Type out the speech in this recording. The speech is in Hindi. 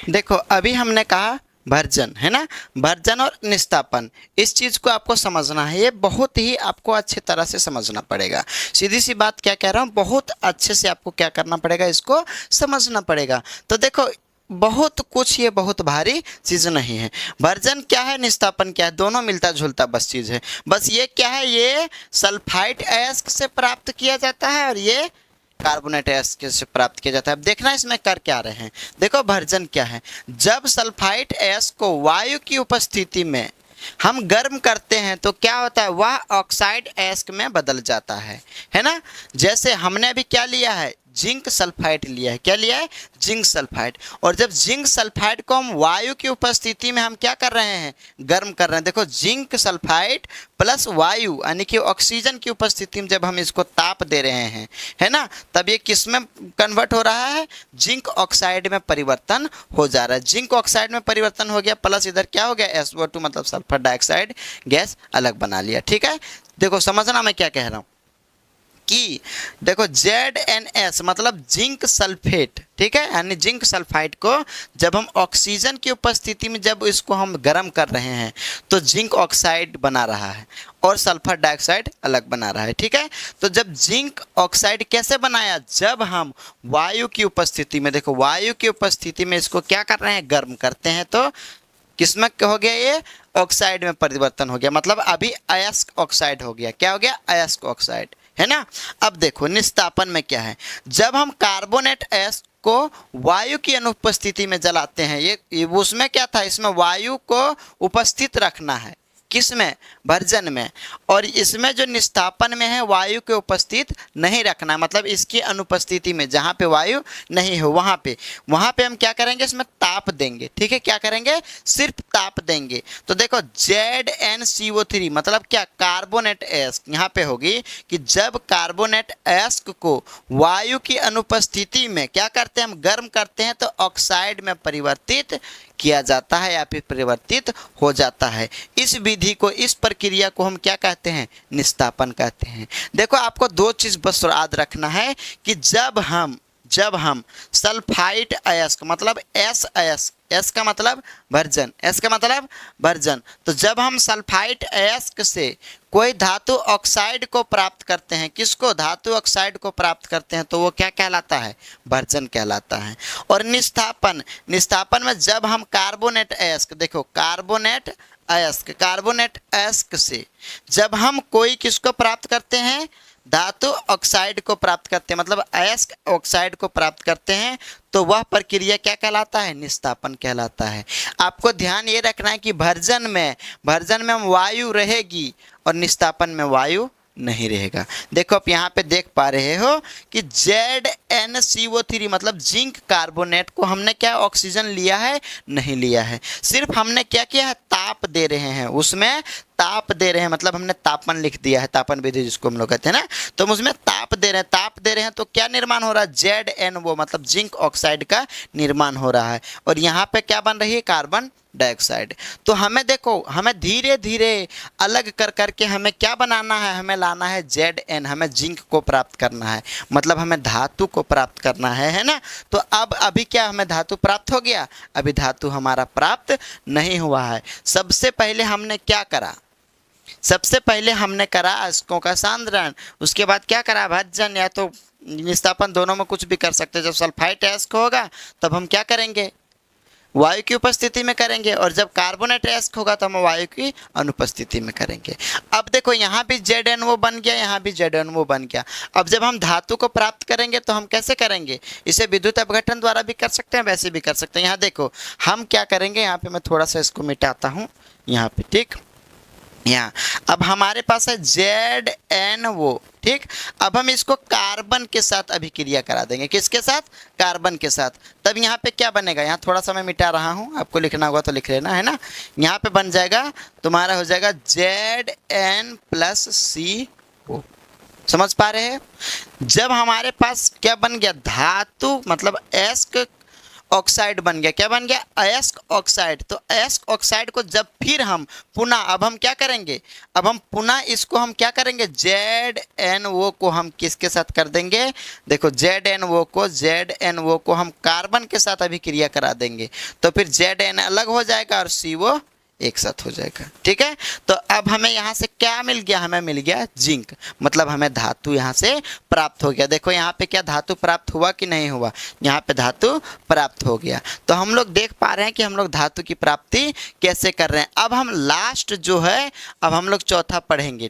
देखो अभी हमने कहा भर्जन, है ना, भर्जन और निस्तापन, इस चीज़ को आपको समझना है, ये बहुत ही आपको अच्छी तरह से समझना पड़ेगा। सीधी सी बात क्या कह रहा हूँ, बहुत अच्छे से आपको क्या करना पड़ेगा, इसको समझना पड़ेगा। तो देखो बहुत कुछ, ये बहुत भारी चीज़ नहीं है। भर्जन क्या है, निस्तापन क्या है, दोनों मिलता जुलता बस चीज़ है। बस ये क्या है, ये सल्फाइड अयस्क से प्राप्त किया जाता है और ये कार्बोनेट अयस्क से प्राप्त किया जाता है। अब देखना इसमें कर क्या रहे हैं। देखो भर्जन क्या है, जब सल्फाइड अयस्क को वायु की उपस्थिति में हम गर्म करते हैं तो क्या होता है, वह ऑक्साइड अयस्क में बदल जाता है ना। जैसे हमने अभी क्या लिया है, जिंक सल्फाइड लिया है। क्या लिया है, जिंक सल्फाइड। और जब जिंक सल्फाइड को हम वायु की उपस्थिति में हम क्या कर रहे हैं, गर्म कर रहे हैं। देखो जिंक सल्फाइड प्लस वायु यानी कि ऑक्सीजन की उपस्थिति में जब हम इसको ताप दे रहे हैं, है ना, तब ये किस में कन्वर्ट हो रहा है, जिंक ऑक्साइड में परिवर्तन हो जा रहा है। जिंक ऑक्साइड में परिवर्तन हो गया, प्लस इधर क्या हो गया, SO2 मतलब सल्फर डाइऑक्साइड गैस अलग बना लिया। ठीक है, देखो समझना मैं क्या कह रहा हूँ कि देखो ZnS मतलब जिंक सल्फेट, ठीक है, यानी जिंक सल्फाइड को जब हम ऑक्सीजन की उपस्थिति में जब इसको हम गर्म कर रहे हैं तो जिंक ऑक्साइड बना रहा है और सल्फर डाइऑक्साइड अलग बना रहा है। ठीक है, तो जब जिंक ऑक्साइड कैसे बनाया, जब हम वायु की उपस्थिति में, देखो वायु की उपस्थिति में इसको क्या कर रहे हैं, गर्म करते हैं, तो किसमें हो गया, ये ऑक्साइड में परिवर्तन हो गया, मतलब अभी अयस्क ऑक्साइड हो गया। क्या हो गया, अयस्क ऑक्साइड, है ना। अब देखो निस्तापन में क्या है, जब हम कार्बोनेट अयस्क को वायु की अनुपस्थिति में जलाते हैं, ये उसमें क्या था, इसमें वायु को उपस्थित रखना है, किसमें, भर्जन में। और इसमें जो निस्तापन में है, वायु के उपस्थित नहीं रखना है, मतलब इसकी अनुपस्थिति में जहाँ पे वायु नहीं हो वहाँ पे हम क्या करेंगे, इसमें ताप देंगे। ठीक है, क्या करेंगे, सिर्फ ताप देंगे। तो देखो ZnCO3 मतलब क्या, कार्बोनेट अयस्क यहाँ पे होगी कि जब कार्बोनेट अयस्क को वायु की अनुपस्थिति में क्या करते हैं, हम गर्म करते हैं, तो ऑक्साइड में परिवर्तित किया जाता है या फिर परिवर्तित हो जाता है। इस विधि को, इस प्रक्रिया को हम क्या कहते हैं, निस्तापन कहते हैं। देखो आपको दो चीज़ बस याद रखना है कि जब हम सल्फाइड अयस्क मतलब S अयस्क, S का मतलब भर्जन, S का मतलब भर्जन, तो जब हम सल्फाइड अयस्क से कोई धातु ऑक्साइड को प्राप्त करते हैं, किसको, धातु ऑक्साइड को प्राप्त करते हैं, तो वो क्या कहलाता है, भर्जन कहलाता है। और निस्तापन में जब हम कार्बोनेट अयस्क, देखो कार्बोनेट अयस्क से जब हम कोई किसको प्राप्त करते हैं, धातु ऑक्साइड को प्राप्त करते हैं, मतलब अयस्क ऑक्साइड को प्राप्त करते हैं, तो वह प्रक्रिया क्या कहलाता है, निस्तापन कहलाता है। आपको ध्यान ये रखना है कि भर्जन में वायु रहेगी और निस्तापन में वायु नहीं रहेगा। देखो आप यहाँ पे देख पा रहे हो कि ZnCO3 मतलब जिंक कार्बोनेट को हमने क्या ऑक्सीजन लिया है, नहीं लिया है, सिर्फ हमने क्या किया है, ताप दे रहे हैं, उसमें ताप दे रहे हैं, मतलब हमने तापन लिख दिया है, तापन विधि जिसको हम लोग कहते हैं ना, तो हम उसमें ताप दे रहे हैं, तो क्या निर्माण हो रहा है, ZnO मतलब जिंक ऑक्साइड का निर्माण हो रहा है। और यहाँ पे क्या बन रही है, कार्बन डाइऑक्साइड। तो हमें देखो, हमें धीरे धीरे अलग कर करके हमें क्या बनाना है, हमें लाना है Zn, हमें जिंक को प्राप्त करना है, मतलब हमें धातु को प्राप्त करना है ना। तो अब अभी क्या हमें धातु प्राप्त हो गया, अभी धातु हमारा प्राप्त नहीं हुआ है। सबसे पहले हमने क्या करा, सबसे पहले हमने करा अयस्कों का सांद्रण, उसके बाद क्या करा, भर्जन या तो निस्तापन, दोनों में कुछ भी कर सकते हैं। जब सल्फाइड अयस्क होगा तब हम क्या करेंगे, वायु की उपस्थिति में करेंगे, और जब कार्बोनेट अयस्क होगा तो हम वायु की अनुपस्थिति में करेंगे। अब देखो यहाँ भी ZnO बन गया, यहाँ भी ZnO बन गया। अब जब हम धातु को प्राप्त करेंगे तो हम कैसे करेंगे, इसे विद्युत अपघटन द्वारा भी कर सकते हैं, वैसे भी कर सकते हैं। यहाँ देखो हम क्या करेंगे, यहाँ पे मैं थोड़ा सा इसको मिटाता हूँ यहाँ पे, ठीक, यहाँ अब हमारे पास है ZnO, ठीक। अब हम इसको कार्बन के साथ अभिक्रिया करा देंगे, किसके साथ, कार्बन के साथ। तब यहाँ पे क्या बनेगा, यहाँ थोड़ा सा मैं मिटा रहा हूँ, आपको लिखना होगा तो लिख लेना, है ना। यहाँ पे बन जाएगा तुम्हारा, हो जाएगा Zn+CO, समझ पा रहे हैं। जब हमारे पास क्या बन गया, धातु मतलब अयस्क ऑक्साइड बन गया। क्या बन गया? अयस्क ऑक्साइड। तो अयस्क ऑक्साइड को जब फिर हम पुनः, अब हम क्या करेंगे, अब हम पुनः इसको हम क्या करेंगे, ZnO को हम किसके साथ कर देंगे, देखो ZnO को हम कार्बन के साथ अभी क्रिया करा देंगे, तो फिर Zn अलग हो जाएगा और CO एक साथ हो जाएगा। ठीक है, तो अब हमें यहाँ से क्या मिल गया, हमें मिल गया जिंक, मतलब हमें धातु यहाँ से प्राप्त हो गया। देखो यहाँ पे क्या धातु प्राप्त हुआ कि नहीं हुआ, यहाँ पे धातु प्राप्त हो गया। तो हम लोग देख पा रहे हैं कि हम लोग धातु की प्राप्ति कैसे कर रहे हैं। अब हम लास्ट जो है, अब हम लोग चौथा पढ़ेंगे।